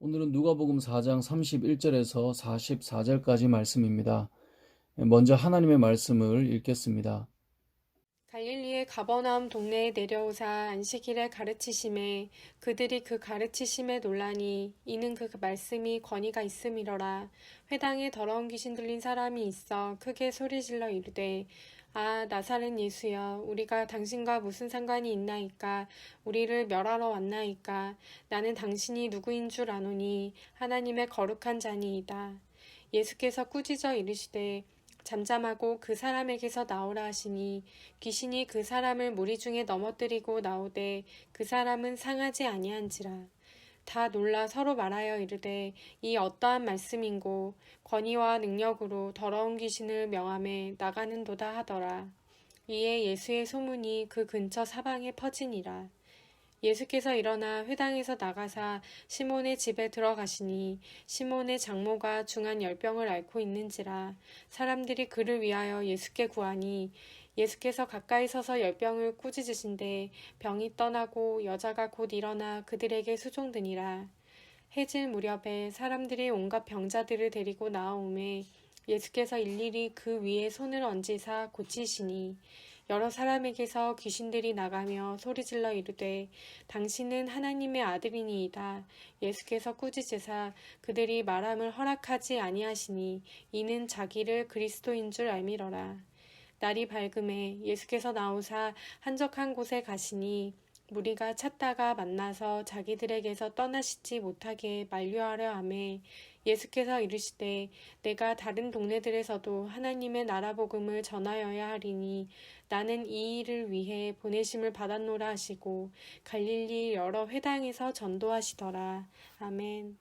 오늘은 누가복음 4장 31절에서 44절까지 말씀입니다. 먼저 하나님의 말씀을 읽겠습니다. 갈릴리의 가버나움 동네에 내려오사 안식일에 가르치심에 그들이 그 가르치심에 놀라니 이는 그 말씀이 권위가 있음이러라. 회당에 더러운 귀신 들린 사람이 있어 크게 소리질러 이르되 아 나사렛 예수여 우리가 당신과 무슨 상관이 있나이까. 우리를 멸하러 왔나이까. 나는 당신이 누구인 줄 아노니 하나님의 거룩한 자니이다. 예수께서 꾸짖어 이르시되 잠잠하고 그 사람에게서 나오라 하시니 귀신이 그 사람을 무리 중에 넘어뜨리고 나오되 그 사람은 상하지 아니한지라. 다 놀라 서로 말하여 이르되 이 어떠한 말씀인고 권위와 능력으로 더러운 귀신을 명함에 나가는도다 하더라. 이에 예수의 소문이 그 근처 사방에 퍼지니라. 예수께서 일어나 회당에서 나가사 시몬의 집에 들어가시니 시몬의 장모가 중한 열병을 앓고 있는지라. 사람들이 그를 위하여 예수께 구하니 예수께서 가까이 서서 열병을 꾸짖으신데 병이 떠나고 여자가 곧 일어나 그들에게 수종드니라. 해질 무렵에 사람들이 온갖 병자들을 데리고 나아오매 예수께서 일일이 그 위에 손을 얹으사 고치시니 여러 사람에게서 귀신들이 나가며 소리질러 이르되 당신은 하나님의 아들이니이다. 예수께서 꾸짖으사 그들이 말함을 허락하지 아니하시니 이는 자기를 그리스도인 줄 알미러라. 날이 밝음에 예수께서 나오사 한적한 곳에 가시니 무리가 찾다가 만나서 자기들에게서 떠나시지 못하게 만류하려 하매 예수께서 이르시되 내가 다른 동네들에서도 하나님의 나라 복음을 전하여야 하리니 나는 이 일을 위해 보내심을 받았노라 하시고 갈릴리 여러 회당에서 전도하시더라. 아멘.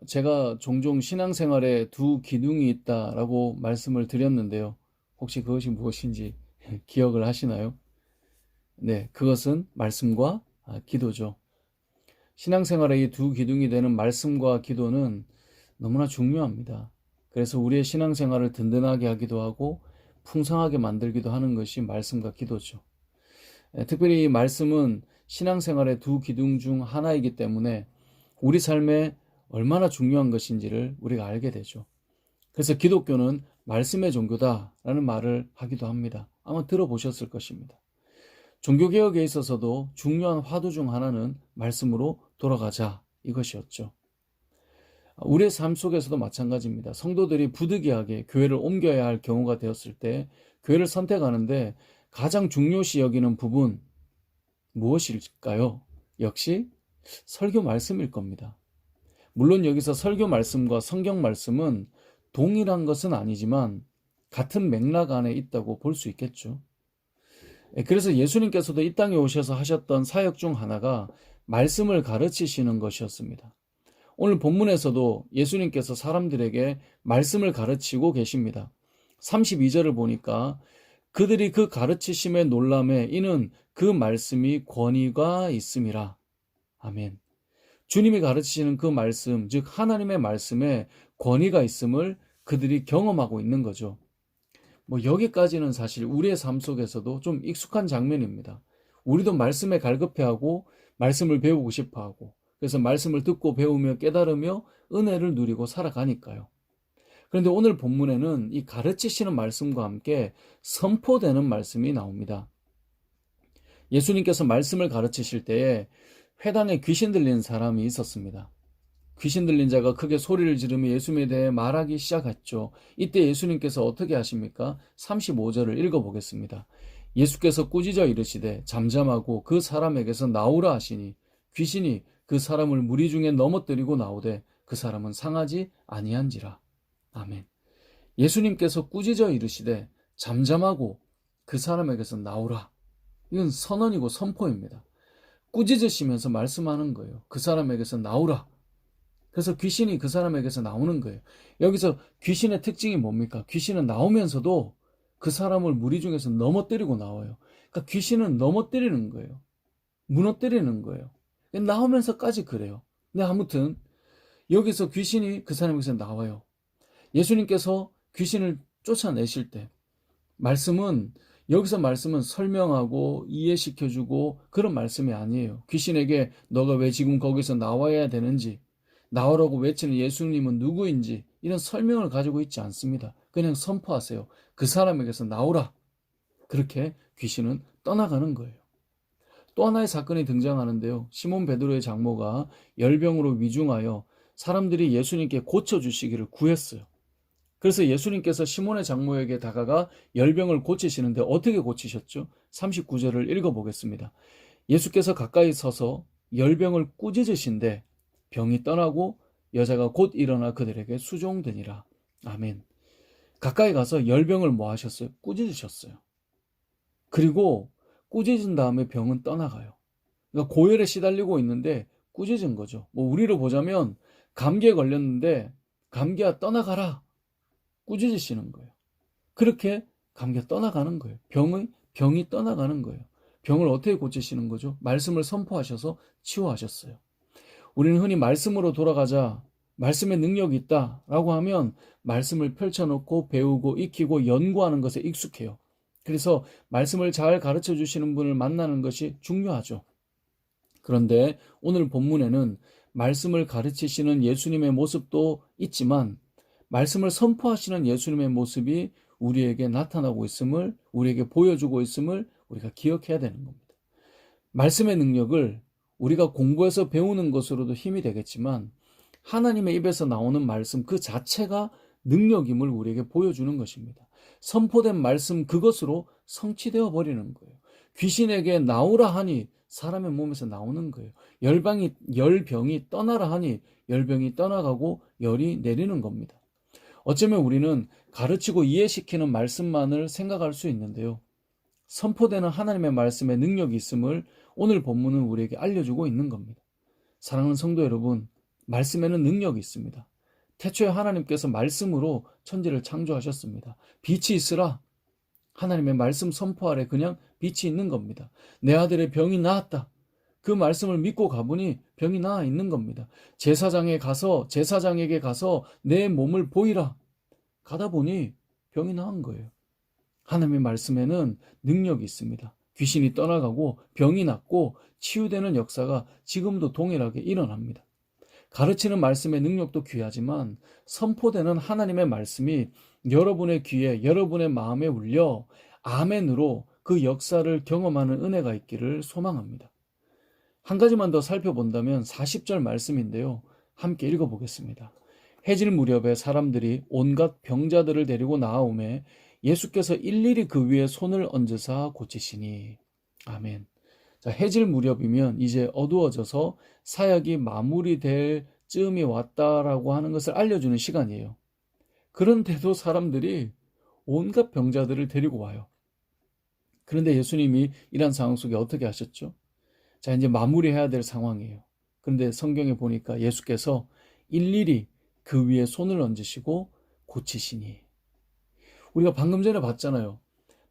제가 종종 신앙생활에 두 기둥이 있다라고 말씀을 드렸는데요. 혹시 그것이 무엇인지 기억을 하시나요? 네, 그것은 말씀과 기도죠. 신앙생활의 이 두 기둥이 되는 말씀과 기도는 너무나 중요합니다. 그래서 우리의 신앙생활을 든든하게 하기도 하고 풍성하게 만들기도 하는 것이 말씀과 기도죠. 특별히 이 말씀은 신앙생활의 두 기둥 중 하나이기 때문에 우리 삶에 얼마나 중요한 것인지를 우리가 알게 되죠. 그래서 기독교는 말씀의 종교다라는 말을 하기도 합니다. 아마 들어보셨을 것입니다. 종교개혁에 있어서도 중요한 화두 중 하나는 말씀으로 돌아가자 이것이었죠. 우리의 삶 속에서도 마찬가지입니다. 성도들이 부득이하게 교회를 옮겨야 할 경우가 되었을 때 교회를 선택하는데 가장 중요시 여기는 부분 무엇일까요? 역시 설교 말씀일 겁니다. 물론 여기서 설교 말씀과 성경 말씀은 동일한 것은 아니지만 같은 맥락 안에 있다고 볼 수 있겠죠. 그래서 예수님께서도 이 땅에 오셔서 하셨던 사역 중 하나가 말씀을 가르치시는 것이었습니다. 오늘 본문에서도 예수님께서 사람들에게 말씀을 가르치고 계십니다. 32절을 보니까 그들이 그 가르치심에 놀라매 이는 그 말씀이 권위가 있음이라. 아멘. 주님이 가르치시는 그 말씀, 즉 하나님의 말씀에 권위가 있음을 그들이 경험하고 있는 거죠. 여기까지는 사실 우리의 삶 속에서도 좀 익숙한 장면입니다. 우리도 말씀에 갈급해하고 말씀을 배우고 싶어하고 그래서 말씀을 듣고 배우며 깨달으며 은혜를 누리고 살아가니까요. 그런데 오늘 본문에는 이 가르치시는 말씀과 함께 선포되는 말씀이 나옵니다. 예수님께서 말씀을 가르치실 때에 회당에 귀신 들린 사람이 있었습니다. 귀신 들린 자가 크게 소리를 지르며 예수님에 대해 말하기 시작했죠. 이때 예수님께서 어떻게 하십니까? 35절을 읽어보겠습니다. 예수께서 꾸짖어 이르시되 잠잠하고 그 사람에게서 나오라 하시니 귀신이 그 사람을 무리 중에 넘어뜨리고 나오되 그 사람은 상하지 아니한지라. 아멘. 예수님께서 꾸짖어 이르시되 잠잠하고 그 사람에게서 나오라. 이건 선언이고 선포입니다. 꾸짖으시면서 말씀하는 거예요. 그 사람에게서 나오라. 그래서 귀신이 그 사람에게서 나오는 거예요. 여기서 귀신의 특징이 뭡니까? 귀신은 나오면서도 그 사람을 무리 중에서 넘어뜨리고 나와요. 그러니까 귀신은 넘어뜨리는 거예요. 무너뜨리는 거예요. 나오면서까지 그래요. 근데 아무튼 여기서 귀신이 그 사람에게서 나와요. 예수님께서 귀신을 쫓아내실 때 말씀은 여기서 말씀은 설명하고 이해시켜주고 그런 말씀이 아니에요. 귀신에게 너가 왜 지금 거기서 나와야 되는지, 나오라고 외치는 예수님은 누구인지 이런 설명을 가지고 있지 않습니다. 그냥 선포하세요. 그 사람에게서 나오라. 그렇게 귀신은 떠나가는 거예요. 또 하나의 사건이 등장하는데요. 시몬 베드로의 장모가 열병으로 위중하여 사람들이 예수님께 고쳐주시기를 구했어요. 그래서 예수님께서 시몬의 장모에게 다가가 열병을 고치시는데 어떻게 고치셨죠? 39절을 읽어보겠습니다. 예수께서 가까이 서서 열병을 꾸짖으신데 병이 떠나고 여자가 곧 일어나 그들에게 수종되니라. 아멘. 가까이 가서 열병을 뭐 하셨어요? 꾸짖으셨어요. 그리고 꾸짖은 다음에 병은 떠나가요. 그러니까 고열에 시달리고 있는데 꾸짖은 거죠. 뭐 우리로 보자면 감기에 걸렸는데 감기야 떠나가라. 꾸짖으시는 거예요. 그렇게 감기가 떠나가는 거예요. 병이 떠나가는 거예요. 병을 어떻게 고치시는 거죠? 말씀을 선포하셔서 치유하셨어요. 우리는 흔히 말씀으로 돌아가자, 말씀의 능력이 있다라고 하면 말씀을 펼쳐놓고 배우고 익히고 연구하는 것에 익숙해요. 그래서 말씀을 잘 가르쳐 주시는 분을 만나는 것이 중요하죠. 그런데 오늘 본문에는 말씀을 가르치시는 예수님의 모습도 있지만 말씀을 선포하시는 예수님의 모습이 우리에게 나타나고 있음을, 우리에게 보여주고 있음을 우리가 기억해야 되는 겁니다. 말씀의 능력을 우리가 공부해서 배우는 것으로도 힘이 되겠지만 하나님의 입에서 나오는 말씀 그 자체가 능력임을 우리에게 보여주는 것입니다. 선포된 말씀 그것으로 성취되어 버리는 거예요. 귀신에게 나오라 하니 사람의 몸에서 나오는 거예요. 열병이 떠나라 하니 열병이 떠나가고 열이 내리는 겁니다. 어쩌면 우리는 가르치고 이해시키는 말씀만을 생각할 수 있는데요. 선포되는 하나님의 말씀에 능력이 있음을 오늘 본문은 우리에게 알려주고 있는 겁니다. 사랑하는 성도 여러분, 말씀에는 능력이 있습니다. 태초에 하나님께서 말씀으로 천지를 창조하셨습니다. 빛이 있으라. 하나님의 말씀 선포 아래 그냥 빛이 있는 겁니다. 내 아들의 병이 나았다. 그 말씀을 믿고 가보니 병이 나아 있는 겁니다. 제사장에게 가서 내 몸을 보이라. 가다 보니 병이 나은 거예요. 하나님의 말씀에는 능력이 있습니다. 귀신이 떠나가고 병이 낫고 치유되는 역사가 지금도 동일하게 일어납니다. 가르치는 말씀의 능력도 귀하지만 선포되는 하나님의 말씀이 여러분의 귀에, 여러분의 마음에 울려 아멘으로 그 역사를 경험하는 은혜가 있기를 소망합니다. 한 가지만 더 살펴본다면 40절 말씀인데요. 함께 읽어보겠습니다. 해질 무렵에 사람들이 온갖 병자들을 데리고 나아오매 예수께서 일일이 그 위에 손을 얹으사 고치시니. 아멘. 자, 해질 무렵이면 이제 어두워져서 사역이 마무리될 즈음이 왔다라고 하는 것을 알려주는 시간이에요. 그런데도 사람들이 온갖 병자들을 데리고 와요. 그런데 예수님이 이런 상황 속에 어떻게 하셨죠? 자, 이제 마무리해야 될 상황이에요. 그런데 성경에 보니까 예수께서 일일이 그 위에 손을 얹으시고 고치시니. 우리가 방금 전에 봤잖아요.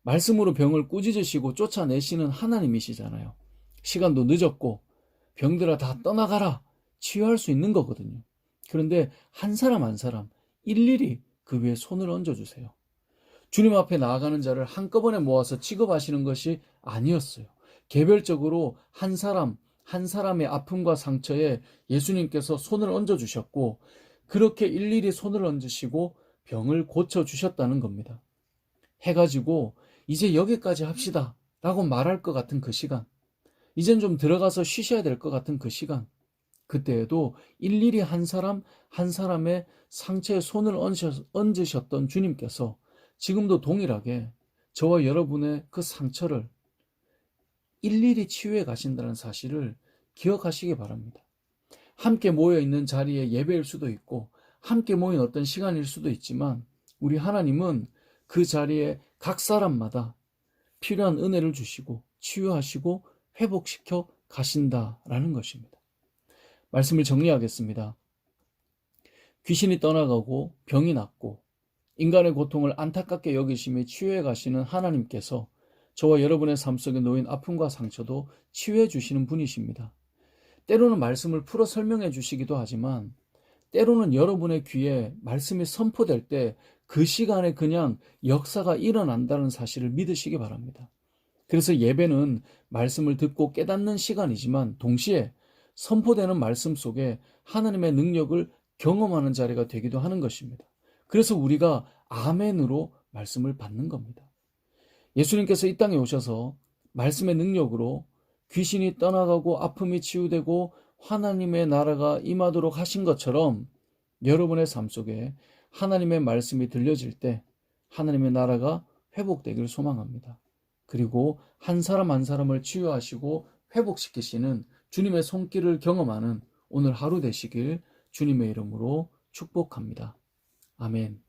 말씀으로 병을 꾸짖으시고 쫓아내시는 하나님이시잖아요. 시간도 늦었고 병들아 다 떠나가라. 치유할 수 있는 거거든요. 그런데 한 사람 한 사람 일일이 그 위에 손을 얹어주세요. 주님 앞에 나아가는 자를 한꺼번에 모아서 취급하시는 것이 아니었어요. 개별적으로 한 사람 한 사람의 아픔과 상처에 예수님께서 손을 얹어주셨고 그렇게 일일이 손을 얹으시고 병을 고쳐주셨다는 겁니다. 해가지고 이제 여기까지 합시다 라고 말할 것 같은 그 시간, 이젠 좀 들어가서 쉬셔야 될 것 같은 그 시간, 그때에도 일일이 한 사람 한 사람의 상처에 손을 얹으셨던 주님께서 지금도 동일하게 저와 여러분의 그 상처를 일일이 치유해 가신다는 사실을 기억하시기 바랍니다. 함께 모여있는 자리에 예배일 수도 있고 함께 모인 어떤 시간일 수도 있지만 우리 하나님은 그 자리에 각 사람마다 필요한 은혜를 주시고 치유하시고 회복시켜 가신다라는 것입니다. 말씀을 정리하겠습니다. 귀신이 떠나가고 병이 낫고 인간의 고통을 안타깝게 여기시며 치유해 가시는 하나님께서 저와 여러분의 삶 속에 놓인 아픔과 상처도 치유해 주시는 분이십니다. 때로는 말씀을 풀어 설명해 주시기도 하지만 때로는 여러분의 귀에 말씀이 선포될 때 그 시간에 그냥 역사가 일어난다는 사실을 믿으시기 바랍니다. 그래서 예배는 말씀을 듣고 깨닫는 시간이지만 동시에 선포되는 말씀 속에 하나님의 능력을 경험하는 자리가 되기도 하는 것입니다. 그래서 우리가 아멘으로 말씀을 받는 겁니다. 예수님께서 이 땅에 오셔서 말씀의 능력으로 귀신이 떠나가고 아픔이 치유되고 하나님의 나라가 임하도록 하신 것처럼 여러분의 삶 속에 하나님의 말씀이 들려질 때 하나님의 나라가 회복되길 소망합니다. 그리고 한 사람 한 사람을 치유하시고 회복시키시는 주님의 손길을 경험하는 오늘 하루 되시길 주님의 이름으로 축복합니다. 아멘.